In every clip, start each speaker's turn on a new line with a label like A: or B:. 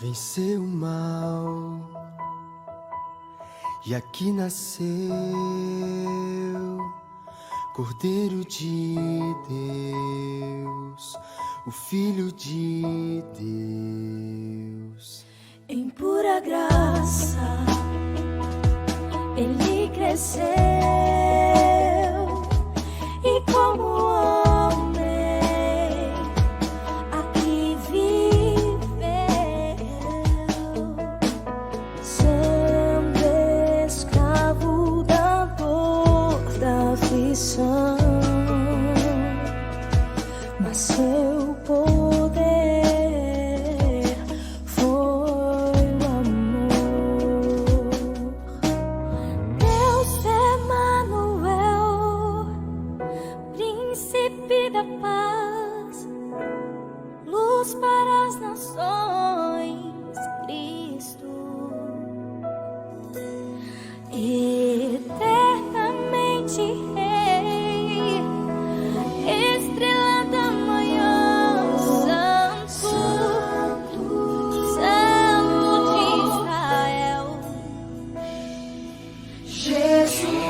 A: venceu o mal e aqui nasceu Cordeiro de Deus, o Filho de Deus.
B: Em pura graça ele cresceu e como homem aqui viveu, sendo escravo da dor, da aflição, mas seu poder da paz, luz para as nações, Cristo, eternamente Rei, estrela da manhã, Santo, Santo de Israel, Jesus.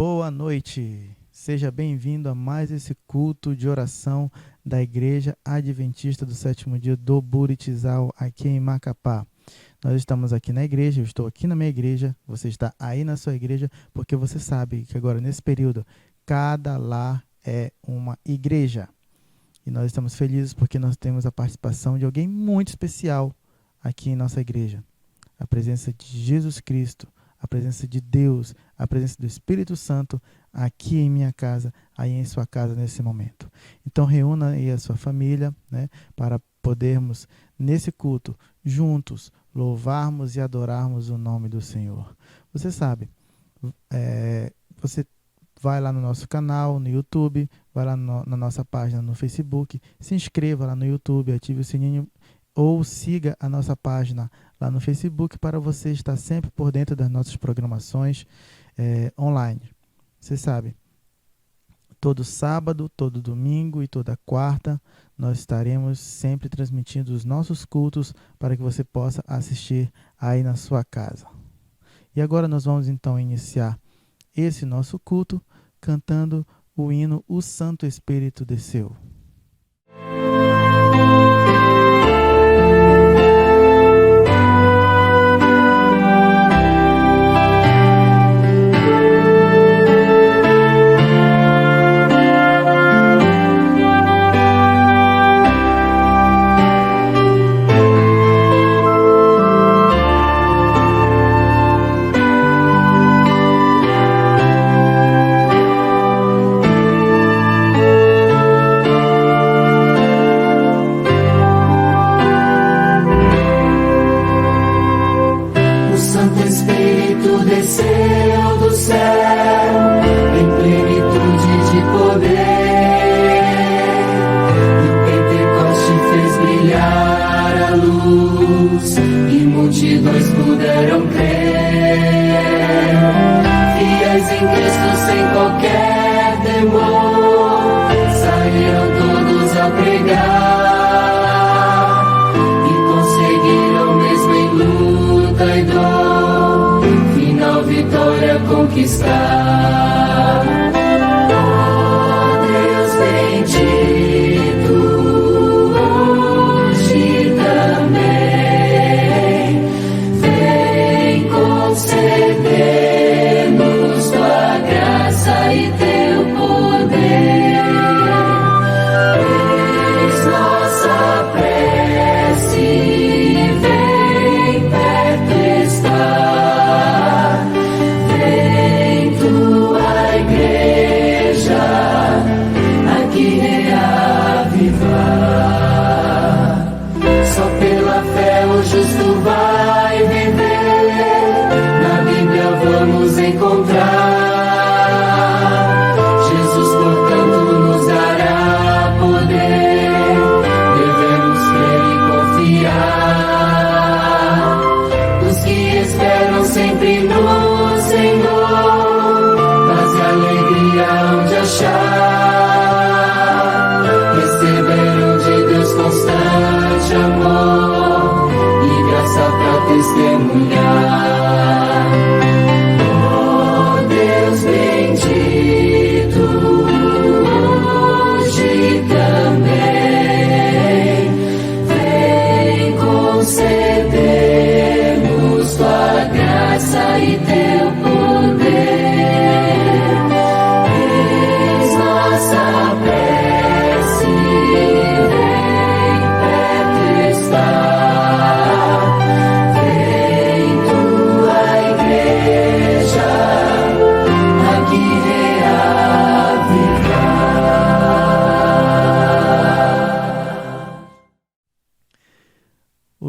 C: Boa noite, seja bem-vindo a mais esse culto de oração da Igreja Adventista do Sétimo Dia do Buritizal, aqui em Macapá. Nós estamos aqui na igreja, eu estou aqui na minha igreja, você está aí na sua igreja, porque você sabe que agora, nesse período, cada lar é uma igreja. E nós estamos felizes porque nós temos a participação de alguém muito especial aqui em nossa igreja. A presença de Jesus Cristo, a presença de Deus, a presença do Espírito Santo aqui em minha casa, aí em sua casa nesse momento. Então reúna aí a sua família, né, para podermos, nesse culto, juntos, louvarmos e adorarmos o nome do Senhor. Você sabe, você vai lá no nosso canal, no YouTube, vai lá na nossa página no Facebook, se inscreva lá no YouTube, ative o sininho ou siga a nossa página lá no Facebook para você estar sempre por dentro das nossas programações online. Você sabe, todo sábado, todo domingo e toda quarta nós estaremos sempre transmitindo os nossos cultos para que você possa assistir aí na sua casa. E agora nós vamos então iniciar esse nosso culto cantando o hino O Santo Espírito Desceu.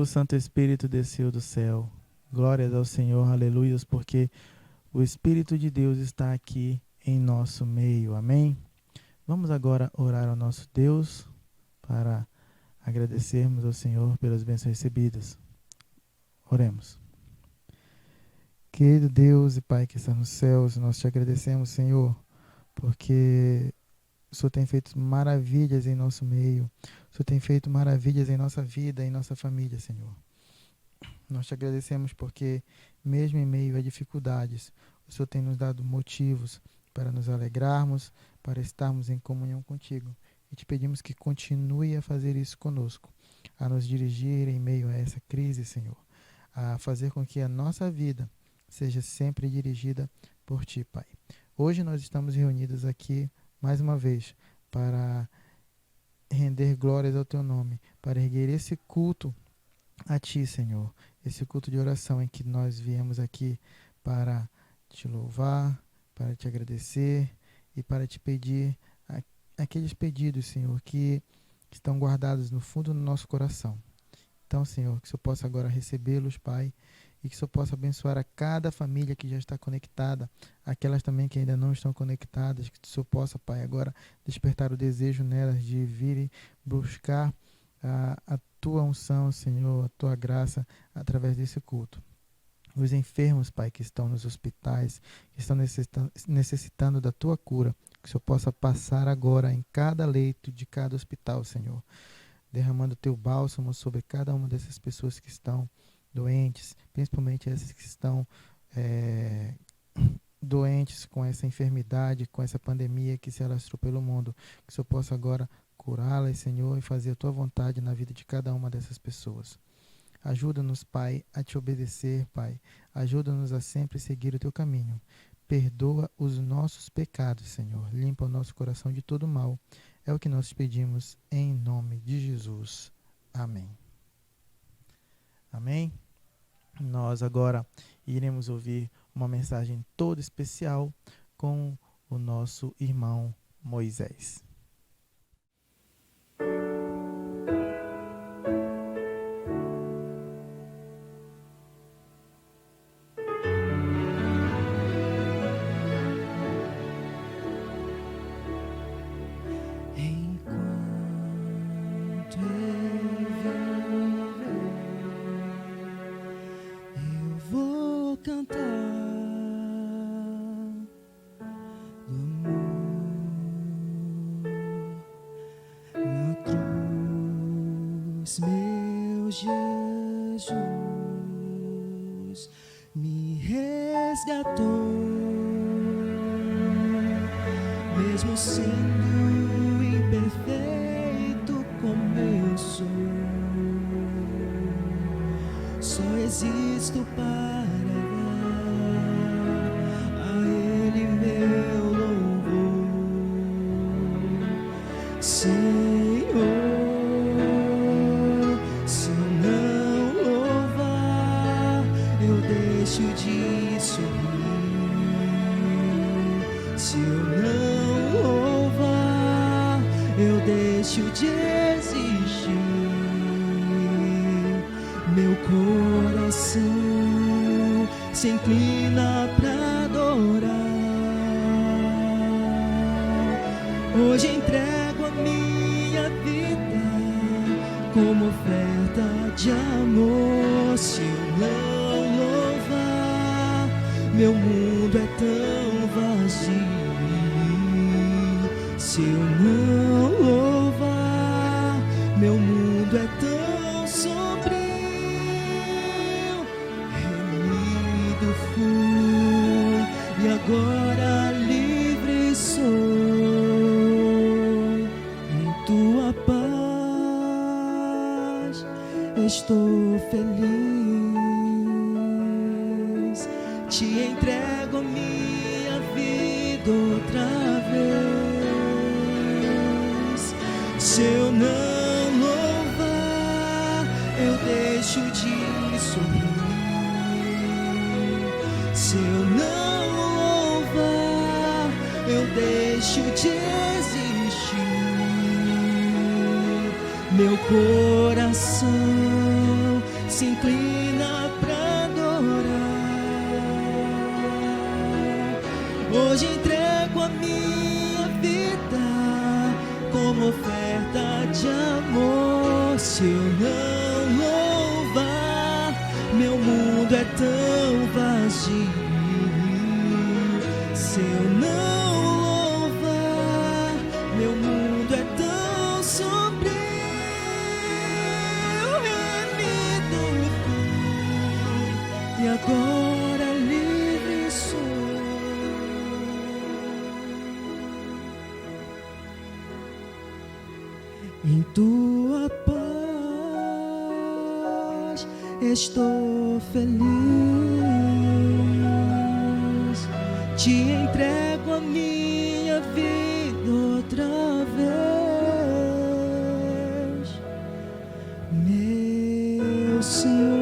C: O Santo Espírito desceu do céu. Glórias ao Senhor, aleluias, porque o Espírito de Deus está aqui em nosso meio. Amém? Vamos agora orar ao nosso Deus para agradecermos ao Senhor pelas bênçãos recebidas. Oremos. Querido Deus e Pai que está nos céus, nós te agradecemos, Senhor, porque o Senhor tem feito maravilhas em nosso meio. O Senhor tem feito maravilhas em nossa vida, em nossa família, Senhor. Nós te agradecemos porque, mesmo em meio a dificuldades, o Senhor tem nos dado motivos para nos alegrarmos, para estarmos em comunhão contigo. E te pedimos que continue a fazer isso conosco, a nos dirigir em meio a essa crise, Senhor, a fazer com que a nossa vida seja sempre dirigida por Ti, Pai. Hoje nós estamos reunidos aqui, mais uma vez, para render glórias ao Teu nome, para erguer esse culto a Ti, Senhor. Esse culto de oração em que nós viemos aqui para Te louvar, para Te agradecer e para Te pedir aqueles pedidos, Senhor, que estão guardados no fundo do nosso coração. Então, Senhor, que o Senhor possa agora recebê-los, Pai, e que o Senhor possa abençoar a cada família que já está conectada, aquelas também que ainda não estão conectadas, que o Senhor possa, Pai, agora despertar o desejo nelas de virem buscar a Tua unção, Senhor, a Tua graça através desse culto. Os enfermos, Pai, que estão nos hospitais, que estão necessitando da Tua cura, que o Senhor possa passar agora em cada leito de cada hospital, Senhor, derramando Teu bálsamo sobre cada uma dessas pessoas que estão doentes, principalmente essas que estão doentes com essa enfermidade, com essa pandemia que se alastrou pelo mundo, que o Senhor possa agora curá-las, Senhor, e fazer a Tua vontade na vida de cada uma dessas pessoas. Ajuda-nos, Pai, a Te obedecer, Pai. Ajuda-nos a sempre seguir o Teu caminho. Perdoa os nossos pecados, Senhor. Limpa o nosso coração de todo mal. É o que nós pedimos em nome de Jesus. Amém. Amém? Nós agora iremos ouvir uma mensagem toda especial com o nosso irmão Moisés.
A: Meu Jesus me resgatou, mesmo sendo imperfeito como eu sou. Só existo para dar a Ele meu louvor, Senhor. Deixo de sorrir. Se eu não louvar, eu deixo de existir. Meu coração se inclina pra adorar. Hoje entrego a minha vida como oferta de amor. Se eu não meu mundo é tão vazio. Se eu não louvar, meu mundo é tão sombrio. Remido fui e agora livre sou. Em Tua paz estou feliz. Te entrego a minha vida outra vez. Se eu não louvar, eu deixo de sorrir. Se eu não louvar, eu deixo de existir. Meu coração se inclina pra adorar. Hoje entrego a minha vida como oferta de amor. Se eu não louvar, meu mundo é tão vazio. Se eu não louvar, meu mundo é tão sombrio. Remido fui e agora livre sou. Em Tua paz estou feliz. Te entrego a minha vida outra vez, meu Senhor.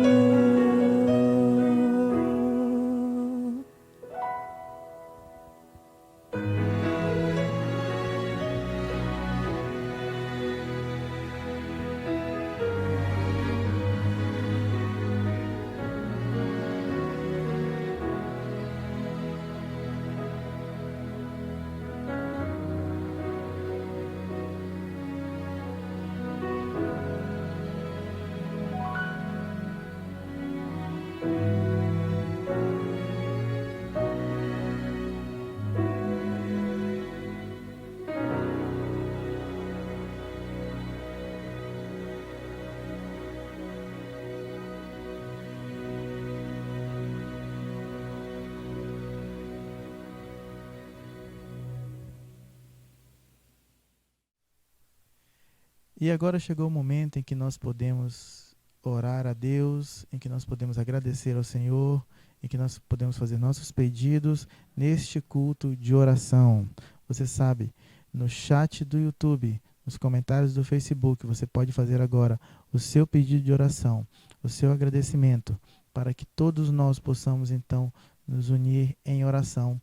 C: E agora chegou o momento em que nós podemos orar a Deus, em que nós podemos agradecer ao Senhor, em que nós podemos fazer nossos pedidos neste culto de oração. Você sabe, no chat do YouTube, nos comentários do Facebook, você pode fazer agora o seu pedido de oração, o seu agradecimento, para que todos nós possamos então nos unir em oração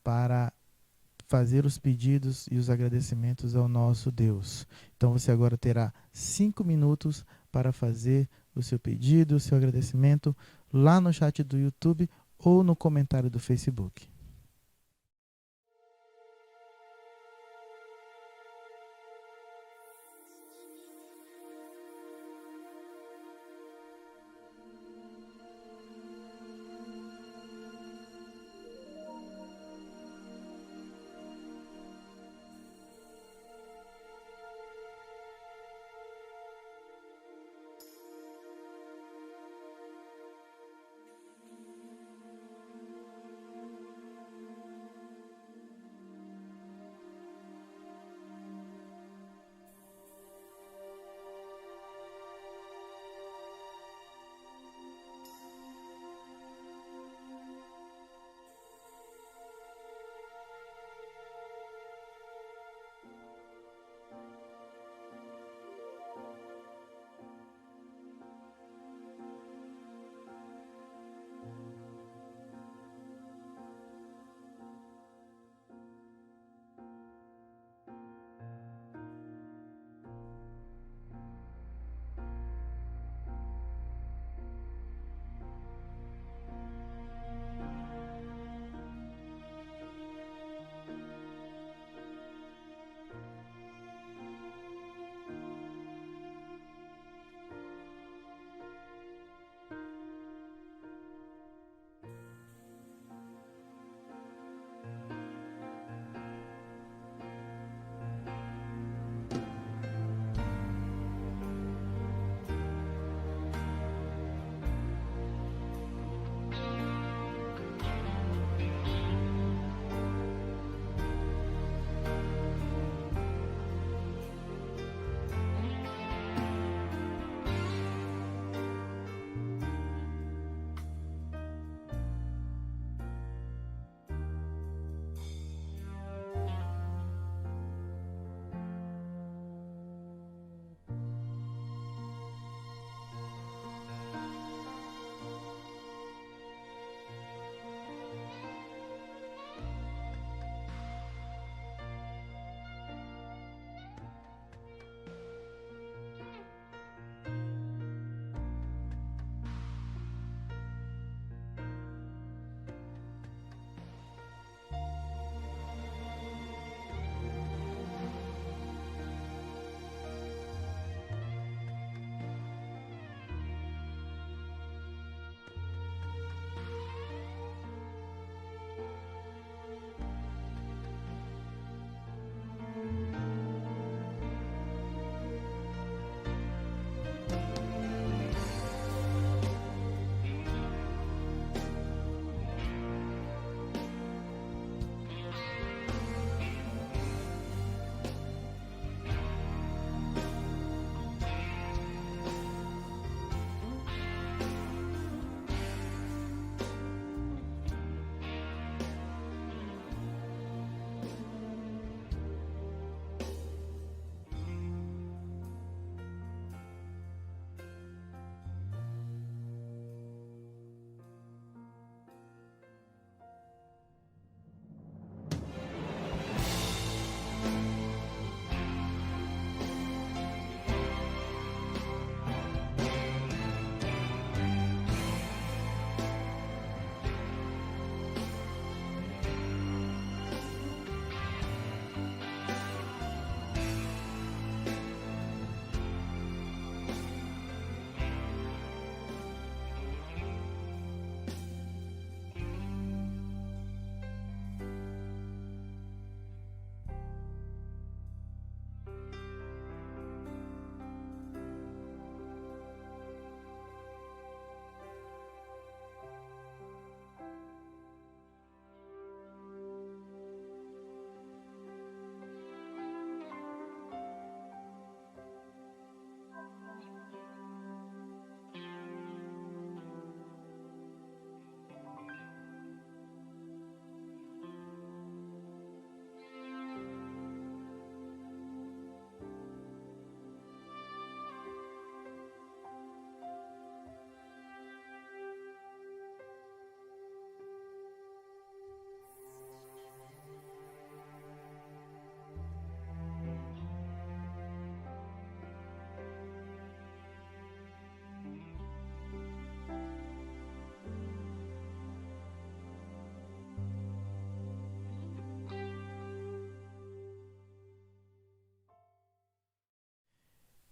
C: para fazer os pedidos e os agradecimentos ao nosso Deus. Então você agora terá 5 minutos para fazer o seu pedido, o seu agradecimento lá no chat do YouTube ou no comentário do Facebook.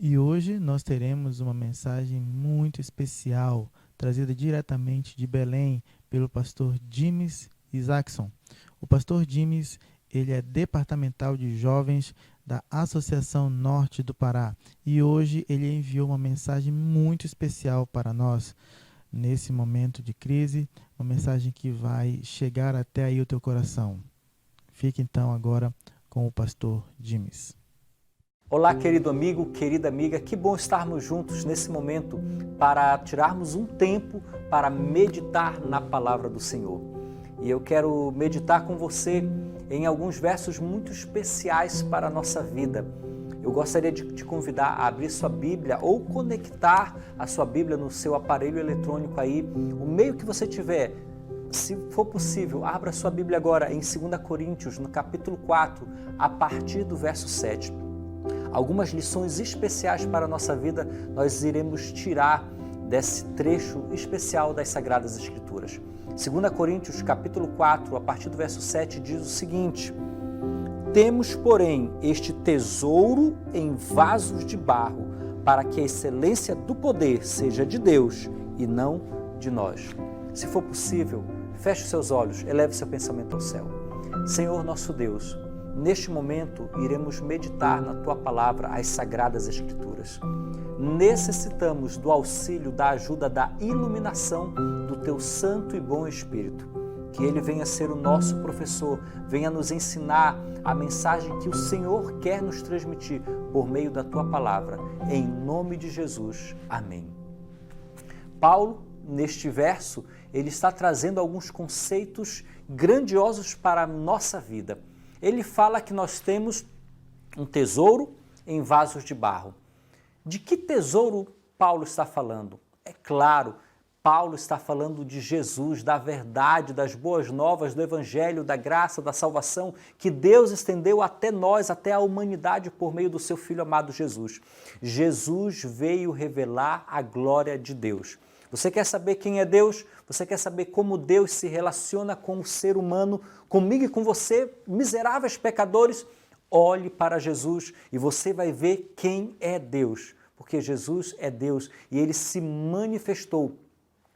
C: E hoje nós teremos uma mensagem muito especial, trazida diretamente de Belém pelo pastor Jimes Isaacson. O pastor Jimes, ele é departamental de jovens da Associação Norte do Pará e hoje ele enviou uma mensagem muito especial para nós nesse momento de crise, uma mensagem que vai chegar até aí o teu coração. Fique então agora com o pastor Jimes.
D: Olá, querido amigo, querida amiga, que bom estarmos juntos nesse momento para tirarmos um tempo para meditar na palavra do Senhor. E eu quero meditar com você em alguns versos muito especiais para a nossa vida. Eu gostaria de te convidar a abrir sua Bíblia ou conectar a sua Bíblia no seu aparelho eletrônico aí, o meio que você tiver. Se for possível, abra sua Bíblia agora em 2 Coríntios, no capítulo 4, a partir do verso 7. Algumas lições especiais para a nossa vida nós iremos tirar desse trecho especial das Sagradas Escrituras. 2 Coríntios, capítulo 4, a partir do verso 7, diz o seguinte: temos, porém, este tesouro em vasos de barro, para que a excelência do poder seja de Deus e não de nós. Se for possível, feche os seus olhos, eleve seu pensamento ao céu. Senhor nosso Deus, neste momento iremos meditar na Tua Palavra, as Sagradas Escrituras. Necessitamos do auxílio, da ajuda, da iluminação do Teu Santo e Bom Espírito. Que Ele venha ser o nosso professor, venha nos ensinar a mensagem que o Senhor quer nos transmitir por meio da Tua Palavra. Em nome de Jesus. Amém. Paulo, neste verso, ele está trazendo alguns conceitos grandiosos para a nossa vida. Ele fala que nós temos um tesouro em vasos de barro. De que tesouro Paulo está falando? É claro, Paulo está falando de Jesus, da verdade, das boas novas, do Evangelho, da graça, da salvação que Deus estendeu até nós, até a humanidade por meio do seu Filho amado Jesus. Jesus veio revelar a glória de Deus. Você quer saber quem é Deus? Você quer saber como Deus se relaciona com o ser humano, comigo e com você, miseráveis pecadores? Olhe para Jesus e você vai ver quem é Deus, porque Jesus é Deus e Ele se manifestou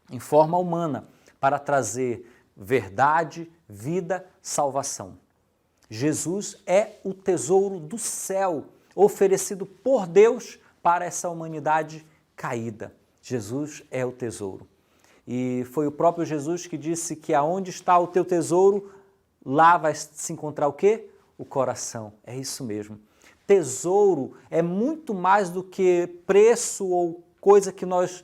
D: em forma humana para trazer verdade, vida, salvação. Jesus é o tesouro do céu, oferecido por Deus para essa humanidade caída. Jesus é o tesouro. E foi o próprio Jesus que disse que aonde está o teu tesouro, lá vai se encontrar o quê? O coração. É isso mesmo. Tesouro é muito mais do que preço ou coisa que nós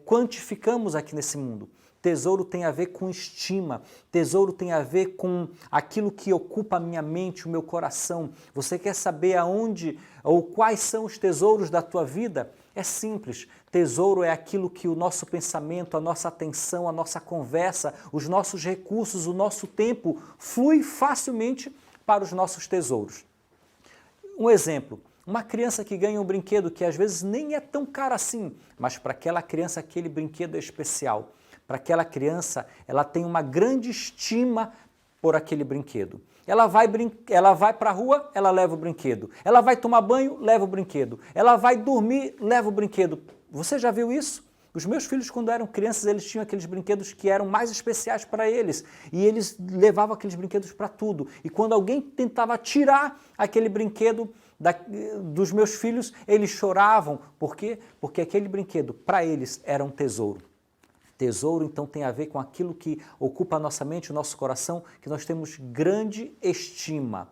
D: quantificamos aqui nesse mundo. Tesouro tem a ver com estima, tesouro tem a ver com aquilo que ocupa a minha mente, o meu coração. Você quer saber aonde ou quais são os tesouros da tua vida? É simples, tesouro é aquilo que o nosso pensamento, a nossa atenção, a nossa conversa, os nossos recursos, o nosso tempo flui facilmente para os nossos tesouros. Um exemplo, uma criança que ganha um brinquedo que às vezes nem é tão caro assim, mas para aquela criança aquele brinquedo é especial. Para aquela criança, ela tem uma grande estima por aquele brinquedo. Ela vai para a rua, ela leva o brinquedo. Ela vai tomar banho, leva o brinquedo. Ela vai dormir, leva o brinquedo. Você já viu isso? Os meus filhos, quando eram crianças, eles tinham aqueles brinquedos que eram mais especiais para eles. E eles levavam aqueles brinquedos para tudo. E quando alguém tentava tirar aquele brinquedo dos meus filhos, eles choravam. Por quê? Porque aquele brinquedo, para eles, era um tesouro. Tesouro, então, tem a ver com aquilo que ocupa a nossa mente, o nosso coração, que nós temos grande estima.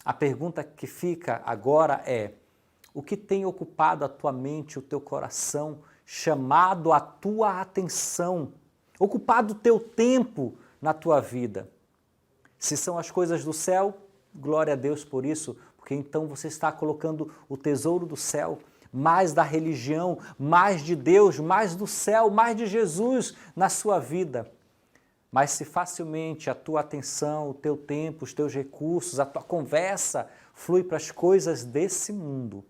D: A pergunta que fica agora é: o que tem ocupado a tua mente, o teu coração, chamado a tua atenção, ocupado o teu tempo na tua vida? Se são as coisas do céu, glória a Deus por isso, porque então você está colocando o tesouro do céu, mais da religião, mais de Deus, mais do céu, mais de Jesus na sua vida. Mas se facilmente a tua atenção, o teu tempo, os teus recursos, a tua conversa flui para as coisas desse mundo,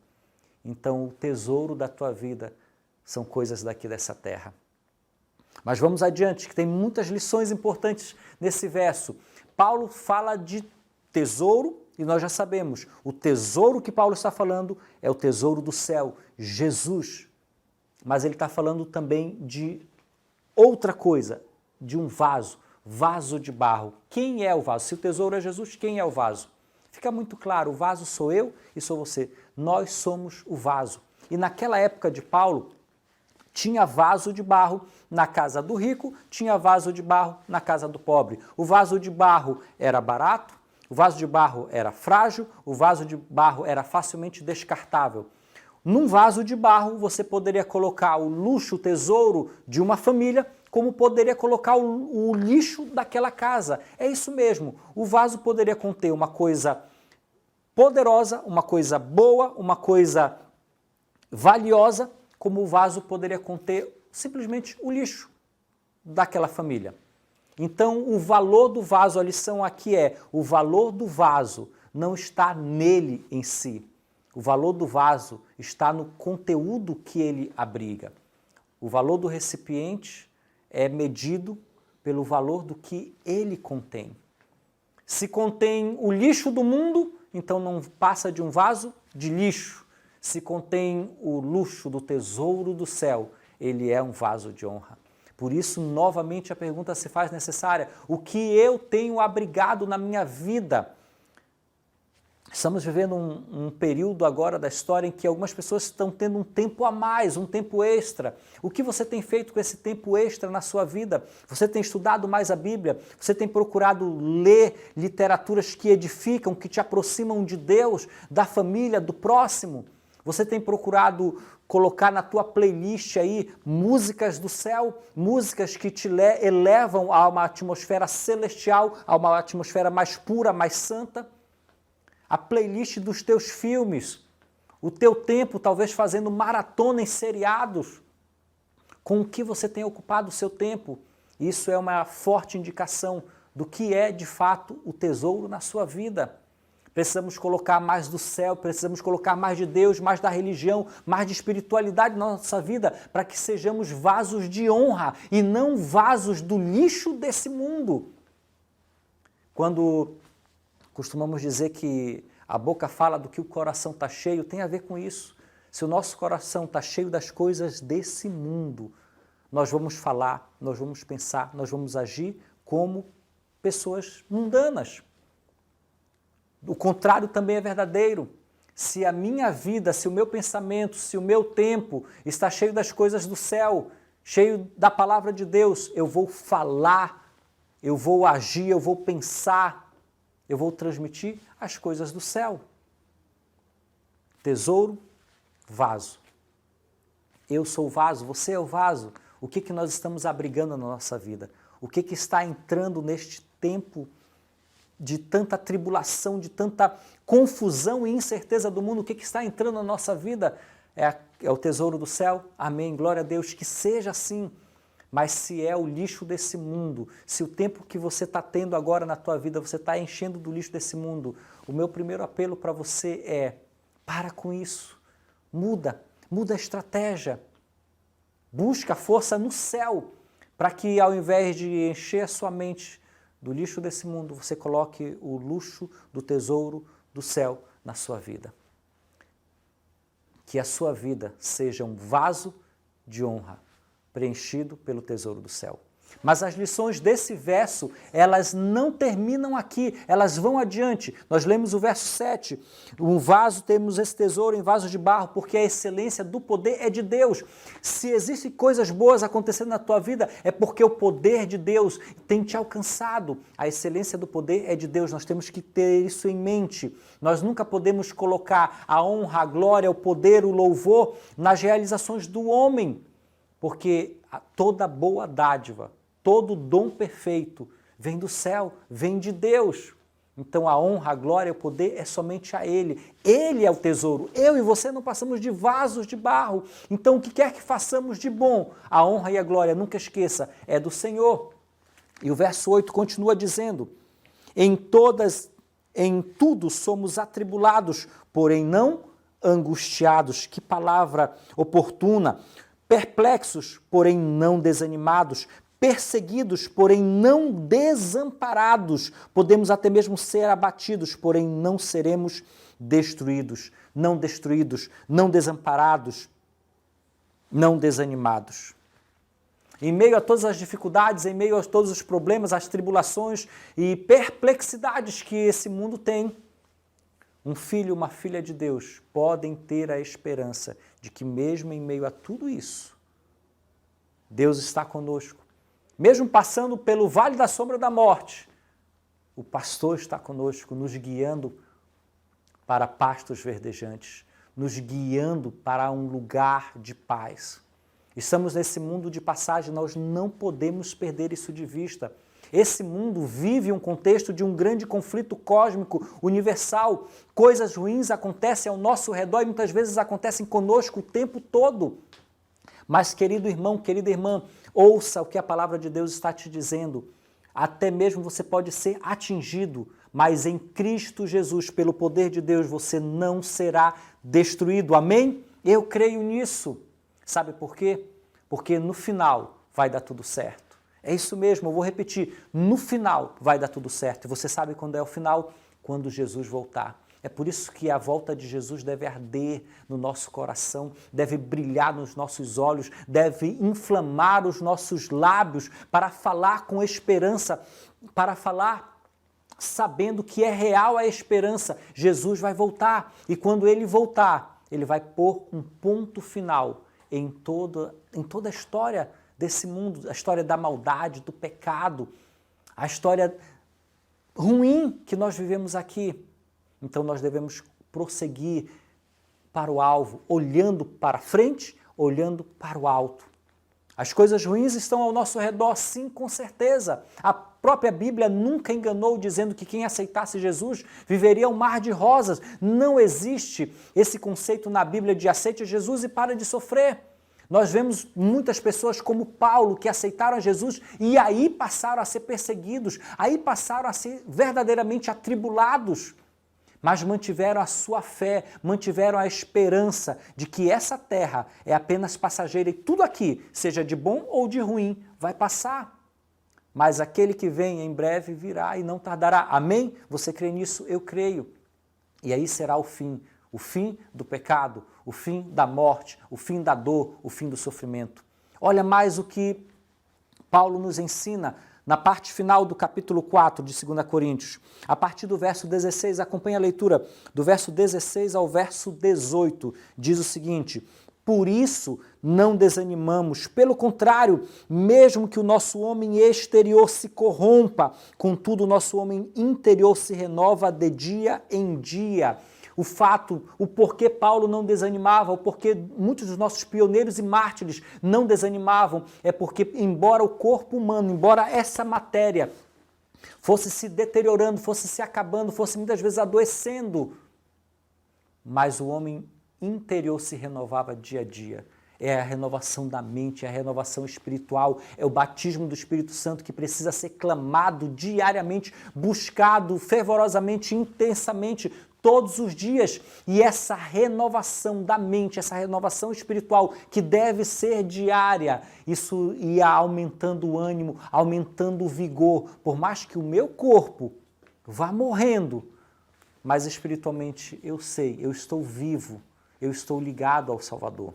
D: então o tesouro da tua vida são coisas daqui dessa terra. Mas vamos adiante, que tem muitas lições importantes nesse verso. Paulo fala de tesouro E nós já sabemos, o tesouro que Paulo está falando é o tesouro do céu, Jesus. Mas ele está falando também de outra coisa, de um vaso, vaso de barro. Quem é o vaso? Se o tesouro é Jesus, quem é o vaso? Fica muito claro, o vaso sou eu e sou você. Nós somos o vaso. E naquela época de Paulo, tinha vaso de barro na casa do rico, tinha vaso de barro na casa do pobre. O vaso de barro era barato, o vaso de barro era frágil, o vaso de barro era facilmente descartável. Num vaso de barro, você poderia colocar o luxo, o tesouro de uma família, como poderia colocar o lixo daquela casa. É isso mesmo. O vaso poderia conter uma coisa poderosa, uma coisa boa, uma coisa valiosa, como o vaso poderia conter simplesmente o lixo daquela família. Então, o valor do vaso, a lição aqui é, o valor do vaso não está nele em si. O valor do vaso está no conteúdo que ele abriga. O valor do recipiente é medido pelo valor do que ele contém. Se contém o lixo do mundo, então não passa de um vaso de lixo. Se contém o luxo do tesouro do céu, ele é um vaso de honra. Por isso, novamente, a pergunta se faz necessária. O que eu tenho abrigado na minha vida? Estamos vivendo um período agora da história em que algumas pessoas estão tendo um tempo a mais, um tempo extra. O que você tem feito com esse tempo extra na sua vida? Você tem estudado mais a Bíblia? Você tem procurado ler literaturas que edificam, que te aproximam de Deus, da família, do próximo? Você tem procurado colocar na tua playlist aí músicas do céu, músicas que te elevam a uma atmosfera celestial, a uma atmosfera mais pura, mais santa? A playlist dos teus filmes, o teu tempo talvez fazendo maratona em seriados, com o que você tem ocupado o seu tempo. Isso é uma forte indicação do que é de fato o tesouro na sua vida. Precisamos colocar mais do céu, precisamos colocar mais de Deus, mais da religião, mais de espiritualidade na nossa vida, para que sejamos vasos de honra e não vasos do lixo desse mundo. Quando costumamos dizer que a boca fala do que o coração está cheio, tem a ver com isso. Se o nosso coração está cheio das coisas desse mundo, nós vamos falar, nós vamos pensar, nós vamos agir como pessoas mundanas. O contrário também é verdadeiro. Se a minha vida, se o meu pensamento, se o meu tempo está cheio das coisas do céu, cheio da palavra de Deus, eu vou falar, eu vou agir, eu vou pensar, eu vou transmitir as coisas do céu. Tesouro, vaso. Eu sou o vaso, você é o vaso. O que nós estamos abrigando na nossa vida? O que está entrando neste tempo de tanta tribulação, de tanta confusão e incerteza do mundo? O que está entrando na nossa vida? É o tesouro do céu? Amém, glória a Deus, que seja assim. Mas se é o lixo desse mundo, se o tempo que você está tendo agora na tua vida, você está enchendo do lixo desse mundo, o meu primeiro apelo para você é, para com isso, muda a estratégia, busca força no céu, para que ao invés de encher a sua mente do lixo desse mundo, você coloque o luxo do tesouro do céu na sua vida. Que a sua vida seja um vaso de honra, preenchido pelo tesouro do céu. Mas as lições desse verso, elas não terminam aqui, elas vão adiante. Nós lemos o verso 7, um vaso, temos esse tesouro em vaso de barro, porque a excelência do poder é de Deus. Se existem coisas boas acontecendo na tua vida, é porque o poder de Deus tem te alcançado. A excelência do poder é de Deus, nós temos que ter isso em mente. Nós nunca podemos colocar a honra, a glória, o poder, o louvor nas realizações do homem, porque toda boa dádiva, todo dom perfeito vem do céu, vem de Deus. Então a honra, a glória, o poder é somente a Ele. Ele é o tesouro. Eu e você não passamos de vasos de barro. Então o que quer que façamos de bom, a honra e a glória, nunca esqueça, é do Senhor. E o verso 8 continua dizendo, em tudo somos atribulados, porém não angustiados. Que palavra oportuna. Perplexos, porém não desanimados, perseguidos, porém não desamparados. Podemos até mesmo ser abatidos, porém não seremos destruídos, não desamparados, não desanimados. Em meio a todas as dificuldades, em meio a todos os problemas, as tribulações e perplexidades que esse mundo tem, um filho, uma filha de Deus podem ter a esperança de que mesmo em meio a tudo isso, Deus está conosco. Mesmo passando pelo vale da sombra da morte, o pastor está conosco, nos guiando para pastos verdejantes, nos guiando para um lugar de paz. Estamos nesse mundo de passagem, nós não podemos perder isso de vista. Esse mundo vive um contexto de um grande conflito cósmico, universal. Coisas ruins acontecem ao nosso redor e muitas vezes acontecem conosco o tempo todo. Mas, querido irmão, querida irmã, ouça o que a palavra de Deus está te dizendo. Até mesmo você pode ser atingido, mas em Cristo Jesus, pelo poder de Deus, você não será destruído. Amém? Eu creio nisso. Sabe por quê? Porque no final vai dar tudo certo. É isso mesmo, eu vou repetir. No final vai dar tudo certo. E você sabe quando é o final? Quando Jesus voltar. É por isso que a volta de Jesus deve arder no nosso coração, deve brilhar nos nossos olhos, deve inflamar os nossos lábios para falar com esperança, para falar sabendo que é real a esperança. Jesus vai voltar e quando ele voltar, ele vai pôr um ponto final em toda a história desse mundo, a história da maldade, do pecado, a história ruim que nós vivemos aqui. Então nós devemos prosseguir para o alvo, olhando para frente, olhando para o alto. As coisas ruins estão ao nosso redor, sim, com certeza. A própria Bíblia nunca enganou dizendo que quem aceitasse Jesus viveria um mar de rosas. Não existe esse conceito na Bíblia de aceite Jesus e para de sofrer. Nós vemos muitas pessoas como Paulo que aceitaram a Jesus e aí passaram a ser perseguidos, aí passaram a ser verdadeiramente atribulados, mas mantiveram a sua fé, mantiveram a esperança de que essa terra é apenas passageira e tudo aqui, seja de bom ou de ruim, vai passar. Mas aquele que vem em breve virá e não tardará. Amém? Você crê nisso? Eu creio. E aí será o fim do pecado, o fim da morte, o fim da dor, o fim do sofrimento. Olha mais o que Paulo nos ensina na parte final do capítulo 4 de 2 Coríntios. A partir do verso 16, acompanha a leitura, do verso 16 ao verso 18, diz o seguinte: por isso não desanimamos, pelo contrário, mesmo que o nosso homem exterior se corrompa, contudo o nosso homem interior se renova de dia em dia. O porquê Paulo não desanimava, o porquê muitos dos nossos pioneiros e mártires não desanimavam, é porque embora o corpo humano, embora essa matéria fosse se deteriorando, fosse se acabando, fosse muitas vezes adoecendo, mas o homem interior se renovava dia a dia. É a renovação da mente, é a renovação espiritual, é o batismo do Espírito Santo que precisa ser clamado diariamente, buscado fervorosamente, intensamente, todos os dias. E essa renovação da mente, essa renovação espiritual que deve ser diária, isso ia aumentando o ânimo, aumentando o vigor, por mais que o meu corpo vá morrendo, mas espiritualmente eu sei, eu estou vivo, eu estou ligado ao Salvador.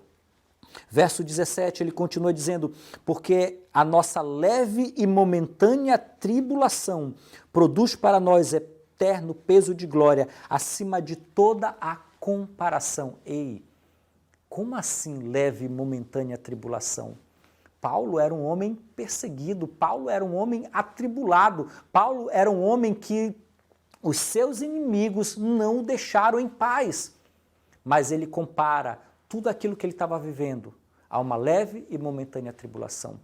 D: Verso 17, ele continua dizendo: porque a nossa leve e momentânea tribulação produz para nós eterno peso de glória, acima de toda a comparação. Ei, como assim leve e momentânea tribulação? Paulo era um homem perseguido, Paulo era um homem atribulado, Paulo era um homem que os seus inimigos não o deixaram em paz. Mas ele compara tudo aquilo que ele estava vivendo a uma leve e momentânea tribulação.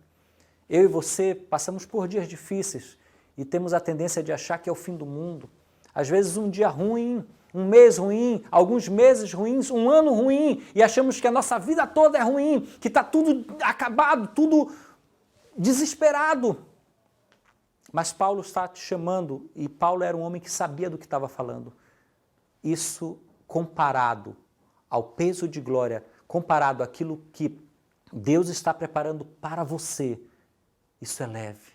D: Eu e você passamos por dias difíceis e temos a tendência de achar que é o fim do mundo. Às vezes um dia ruim, um mês ruim, alguns meses ruins, um ano ruim, e achamos que a nossa vida toda é ruim, que está tudo acabado, tudo desesperado. Mas Paulo está te chamando, e Paulo era um homem que sabia do que estava falando. Isso comparado ao peso de glória, comparado àquilo que Deus está preparando para você, Isso é leve,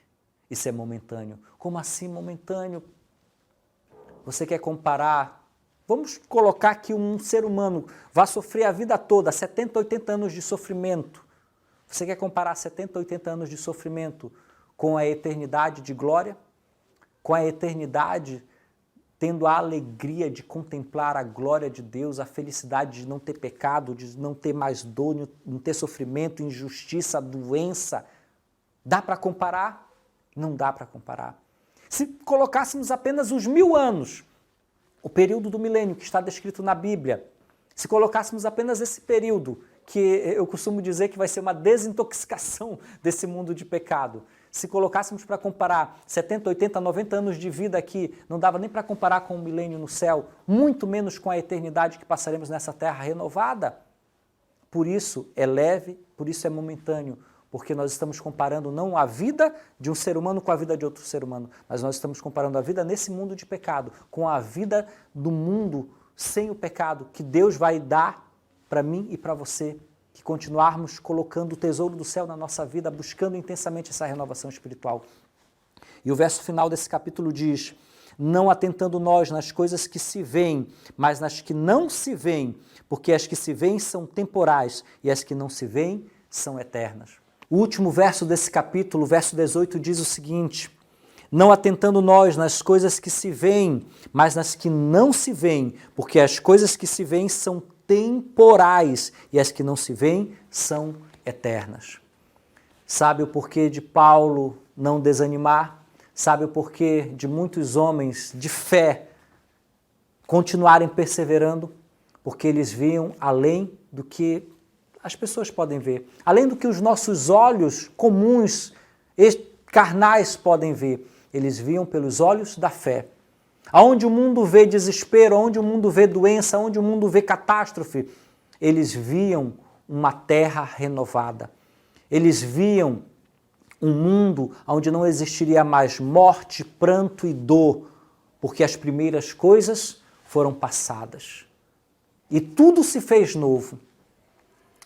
D: isso é momentâneo. Como assim momentâneo? Você quer comparar? Vamos colocar que um ser humano vai sofrer a vida toda, 70, 80 anos de sofrimento. Você quer comparar 70, 80 anos de sofrimento com a eternidade de glória? Com a eternidade tendo a alegria de contemplar a glória de Deus, a felicidade de não ter pecado, de não ter mais dor, não ter sofrimento, injustiça, doença. Dá para comparar? Não dá para comparar. Se colocássemos apenas os 1000 anos, o período do milênio que está descrito na Bíblia, se colocássemos apenas esse período, que eu costumo dizer que vai ser uma desintoxicação desse mundo de pecado, se colocássemos para comparar 70, 80, 90 anos de vida aqui, não dava nem para comparar com o milênio no céu, muito menos com a eternidade que passaremos nessa terra renovada. Por isso é leve, por isso é momentâneo, porque nós estamos comparando não a vida de um ser humano com a vida de outro ser humano, mas nós estamos comparando a vida nesse mundo de pecado com a vida do mundo sem o pecado, que Deus vai dar para mim e para você, que continuarmos colocando o tesouro do céu na nossa vida, buscando intensamente essa renovação espiritual. E o verso final desse capítulo diz: não atentando nós nas coisas que se veem, mas nas que não se veem, porque as que se veem são temporais e as que não se veem são eternas. O último verso desse capítulo, o verso 18, diz o seguinte: não atentando nós nas coisas que se veem, mas nas que não se veem, porque as coisas que se veem são temporais e as que não se veem são eternas. Sabe o porquê de Paulo não desanimar? Sabe o porquê de muitos homens de fé continuarem perseverando? Porque eles viam além do que as pessoas podem ver, além do que os nossos olhos comuns, carnais podem ver. Eles viam pelos olhos da fé. Aonde o mundo vê desespero, onde o mundo vê doença, onde o mundo vê catástrofe, eles viam uma terra renovada. Eles viam um mundo onde não existiria mais morte, pranto e dor, porque as primeiras coisas foram passadas. E tudo se fez novo.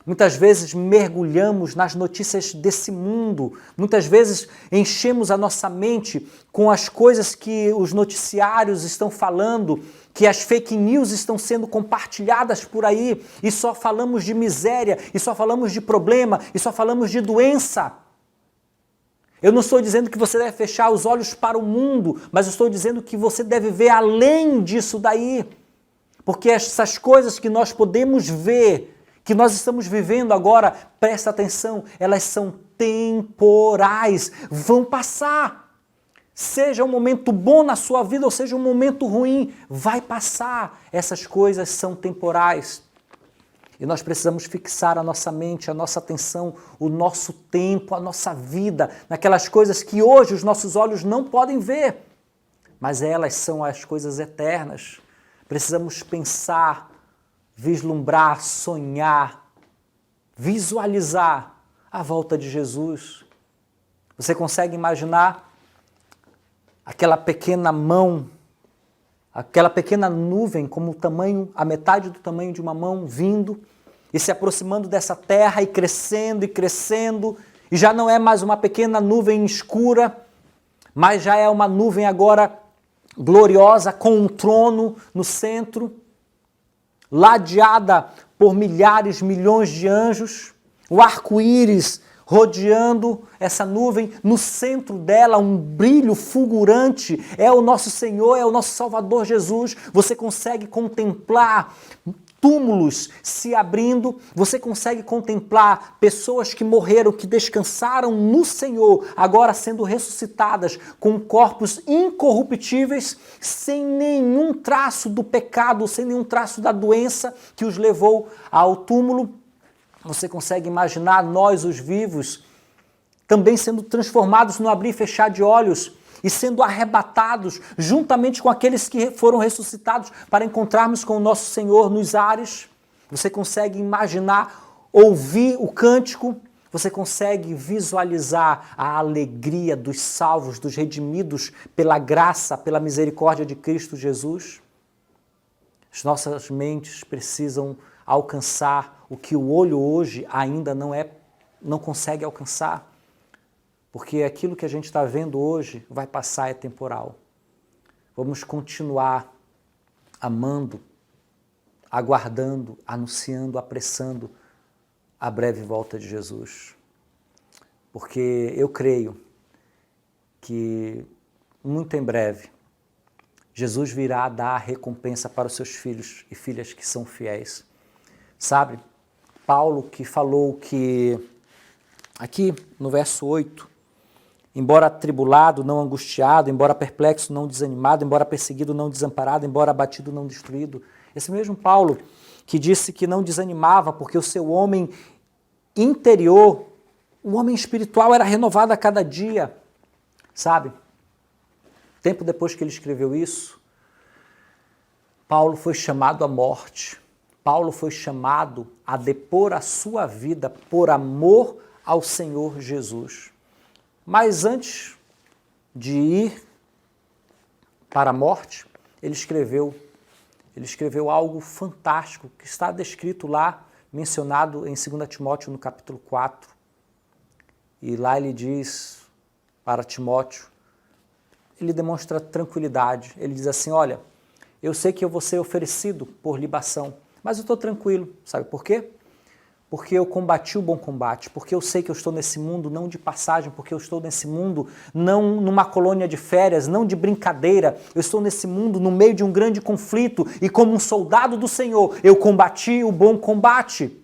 D: Muitas vezes mergulhamos nas notícias desse mundo, muitas vezes enchemos a nossa mente com as coisas que os noticiários estão falando, que as fake news estão sendo compartilhadas por aí, e só falamos de miséria, e só falamos de problema, e só falamos de doença. Eu não estou dizendo que você deve fechar os olhos para o mundo, mas eu estou dizendo que você deve ver além disso daí, porque essas coisas que nós podemos ver, que nós estamos vivendo agora, presta atenção, elas são temporais, vão passar. Seja um momento bom na sua vida ou seja um momento ruim, vai passar. Essas coisas são temporais. E nós precisamos fixar a nossa mente, a nossa atenção, o nosso tempo, a nossa vida, naquelas coisas que hoje os nossos olhos não podem ver, mas elas são as coisas eternas. Precisamos pensar, vislumbrar, sonhar, visualizar a volta de Jesus. Você consegue imaginar aquela pequena mão, aquela pequena nuvem como o tamanho, a metade do tamanho de uma mão vindo e se aproximando dessa terra e crescendo, e já não é mais uma pequena nuvem escura, mas já é uma nuvem agora gloriosa com um trono no centro, ladeada por milhares, milhões de anjos, o arco-íris rodeando essa nuvem, no centro dela um brilho fulgurante, é o nosso Senhor, é o nosso Salvador Jesus. Você consegue contemplar túmulos se abrindo, você consegue contemplar pessoas que morreram, que descansaram no Senhor, agora sendo ressuscitadas com corpos incorruptíveis, sem nenhum traço do pecado, sem nenhum traço da doença que os levou ao túmulo. Você consegue imaginar nós, os vivos, também sendo transformados no abrir e fechar de olhos, e sendo arrebatados juntamente com aqueles que foram ressuscitados para encontrarmos com o nosso Senhor nos ares. Você consegue imaginar, ouvir o cântico, você consegue visualizar a alegria dos salvos, dos redimidos pela graça, pela misericórdia de Cristo Jesus. As nossas mentes precisam alcançar o que o olho hoje ainda não consegue alcançar. porque aquilo que a gente está vendo hoje vai passar, é temporal. Vamos continuar amando, aguardando, anunciando, apressando a breve volta de Jesus. Porque eu creio que muito em breve Jesus virá dar a recompensa para os seus filhos e filhas que são fiéis. Sabe, Paulo que falou que, aqui no verso 8, embora atribulado, não angustiado, embora perplexo, não desanimado, embora perseguido, não desamparado, embora abatido, não destruído. Esse mesmo Paulo que disse que não desanimava porque o seu homem interior, o homem espiritual era renovado a cada dia, sabe? Tempo depois que ele escreveu isso, Paulo foi chamado à morte. Paulo foi chamado a depor a sua vida por amor ao Senhor Jesus. Mas antes de ir para a morte, ele escreveu algo fantástico que está descrito lá, mencionado em 2 Timóteo no capítulo 4. E lá ele diz para Timóteo, ele demonstra tranquilidade. Ele diz assim, olha, eu sei que eu vou ser oferecido por libação, mas eu estou tranquilo. Sabe por quê? Porque eu combati o bom combate, porque eu sei que eu estou nesse mundo não de passagem, porque eu estou nesse mundo não numa colônia de férias, não de brincadeira, eu estou nesse mundo no meio de um grande conflito e como um soldado do Senhor, eu combati o bom combate.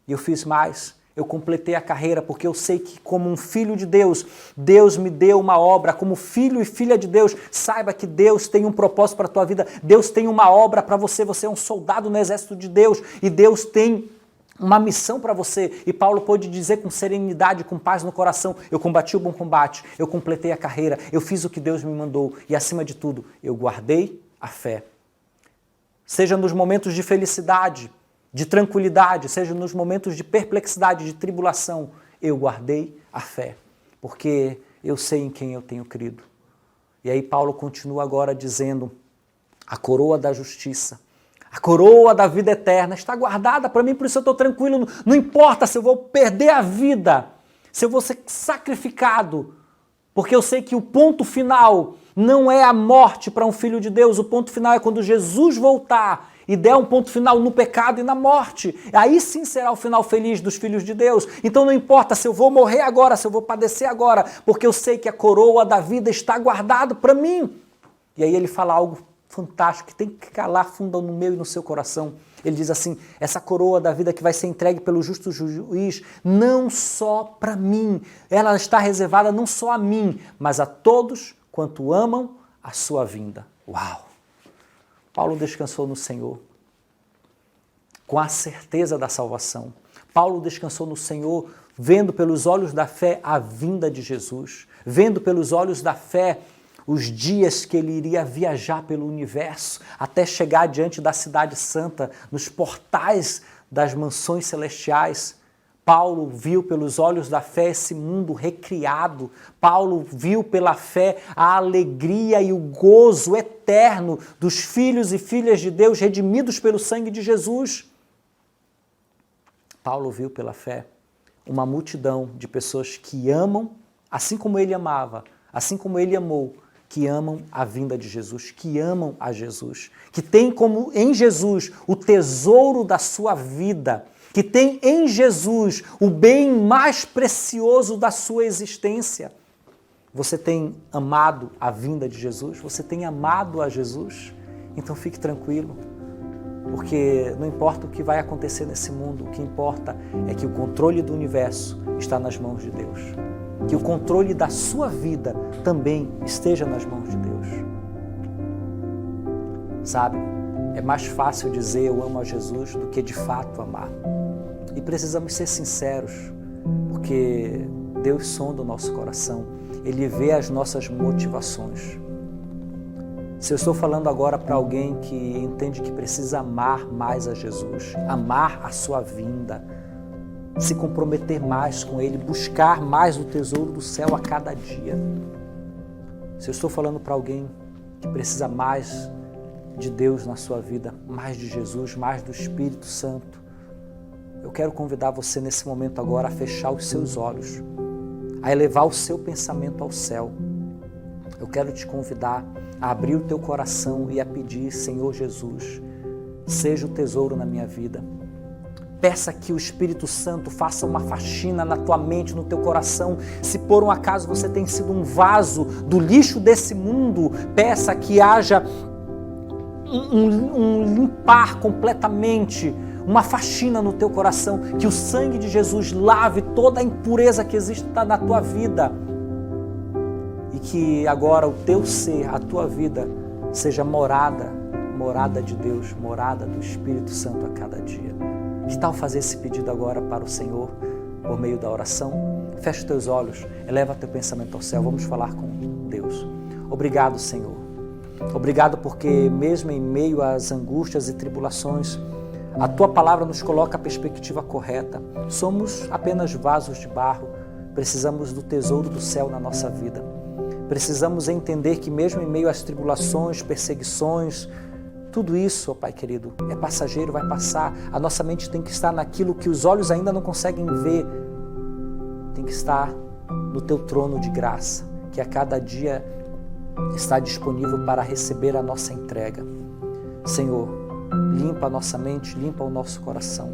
D: E eu fiz mais. Eu completei a carreira porque eu sei que como um filho de Deus, Deus me deu uma obra. Como filho e filha de Deus, saiba que Deus tem um propósito para a tua vida. Deus tem uma obra para você. Você é um soldado no exército de Deus e Deus tem uma missão para você. E Paulo pôde dizer com serenidade, com paz no coração, eu combati o bom combate, eu completei a carreira, eu fiz o que Deus me mandou e acima de tudo, eu guardei a fé. Seja nos momentos de felicidade, de tranquilidade, seja nos momentos de perplexidade, de tribulação, eu guardei a fé, porque eu sei em quem eu tenho crido. E aí Paulo continua agora dizendo, a coroa da justiça, a coroa da vida eterna está guardada para mim, por isso eu estou tranquilo, não importa se eu vou perder a vida, se eu vou ser sacrificado, porque eu sei que o ponto final não é a morte para um filho de Deus, o ponto final é quando Jesus voltar e der um ponto final no pecado e na morte. Aí sim será o final feliz dos filhos de Deus. Então não importa se eu vou morrer agora, se eu vou padecer agora, porque eu sei que a coroa da vida está guardada para mim. E aí ele fala algo fantástico que tem que calar fundo no meu e no seu coração. Ele diz assim, essa coroa da vida que vai ser entregue pelo justo juiz, não só para mim, ela está reservada não só a mim, mas a todos quanto amam a sua vinda. Uau! Paulo descansou no Senhor, com a certeza da salvação. Paulo descansou no Senhor, vendo pelos olhos da fé a vinda de Jesus, vendo pelos olhos da fé os dias que ele iria viajar pelo universo, até chegar diante da cidade santa, nos portais das mansões celestiais. Paulo viu pelos olhos da fé esse mundo recriado. Paulo viu pela fé a alegria e o gozo eterno dos filhos e filhas de Deus redimidos pelo sangue de Jesus. Paulo viu pela fé uma multidão de pessoas que amam, assim como ele amava, assim como ele amou, que amam a vinda de Jesus, que amam a Jesus, que tem como em Jesus o tesouro da sua vida, que tem em Jesus o bem mais precioso da sua existência. Você tem amado a vinda de Jesus? Você tem amado a Jesus? Então fique tranquilo, porque não importa o que vai acontecer nesse mundo, o que importa é que o controle do universo está nas mãos de Deus. Que o controle da sua vida também esteja nas mãos de Deus. Sabe, é mais fácil dizer eu amo a Jesus do que de fato amar. E precisamos ser sinceros, porque Deus sonda o nosso coração, Ele vê as nossas motivações. Se eu estou falando agora para alguém que entende que precisa amar mais a Jesus, amar a sua vinda, se comprometer mais com Ele, buscar mais o tesouro do céu a cada dia. Se eu estou falando para alguém que precisa mais de Deus na sua vida, mais de Jesus, mais do Espírito Santo, eu quero convidar você nesse momento agora a fechar os seus olhos, a elevar o seu pensamento ao céu. Eu quero te convidar a abrir o teu coração e a pedir: Senhor Jesus, seja o tesouro na minha vida. Peça que o Espírito Santo faça uma faxina na tua mente, no teu coração. Se por um acaso você tem sido um vaso do lixo desse mundo, peça que haja um limpar completamente, uma faxina no teu coração, que o sangue de Jesus lave toda a impureza que existe na tua vida e que agora o teu ser, a tua vida, seja morada de Deus, morada do Espírito Santo a cada dia. Que tal fazer esse pedido agora para o Senhor por meio da oração? Fecha os teus olhos, eleva teu pensamento ao céu, vamos falar com Deus. Obrigado, Senhor. Obrigado porque mesmo em meio às angústias e tribulações, a tua palavra nos coloca a perspectiva correta. Somos apenas vasos de barro, precisamos do tesouro do céu na nossa vida. Precisamos entender que mesmo em meio às tribulações, perseguições, tudo isso, ó Pai querido, é passageiro, vai passar. A nossa mente tem que estar naquilo que os olhos ainda não conseguem ver. Tem que estar no teu trono de graça, que a cada dia está disponível para receber a nossa entrega. Senhor, limpa a nossa mente, limpa o nosso coração.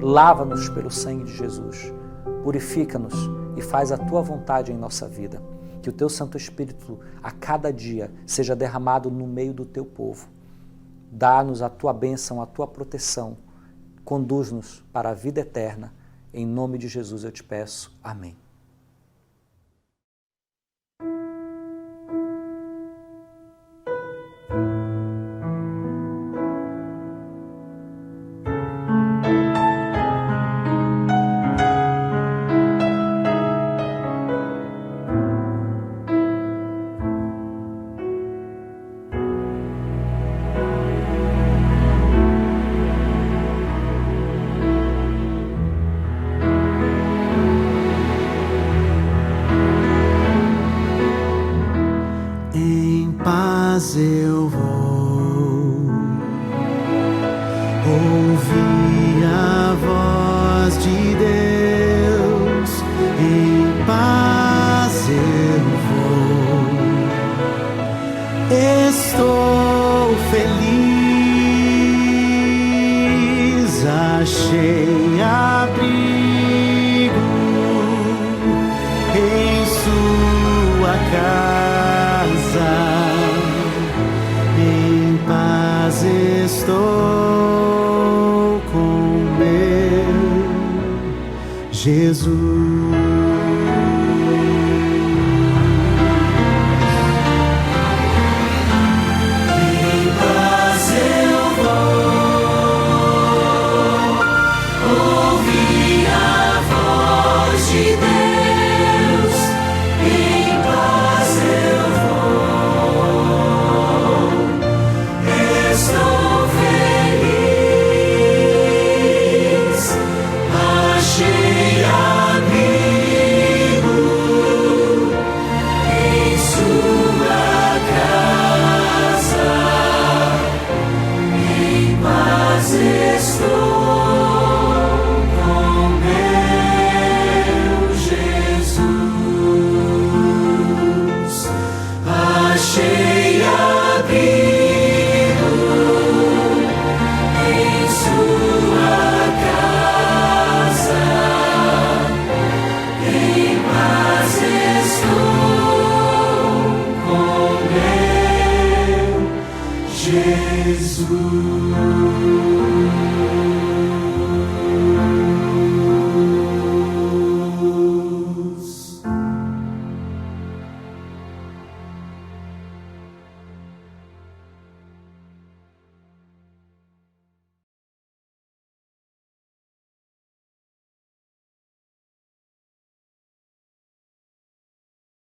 D: Lava-nos pelo sangue de Jesus. Purifica-nos e faz a tua vontade em nossa vida. Que o teu Santo Espírito a cada dia seja derramado no meio do teu povo. Dá-nos a tua bênção, a tua proteção. Conduz-nos para a vida eterna. Em nome de Jesus eu te peço. Amém.
A: Eu vou ouvir a voz de Deus, em paz eu vou, estou feliz, achei abrigo em sua casa. Estou com meu Jesus.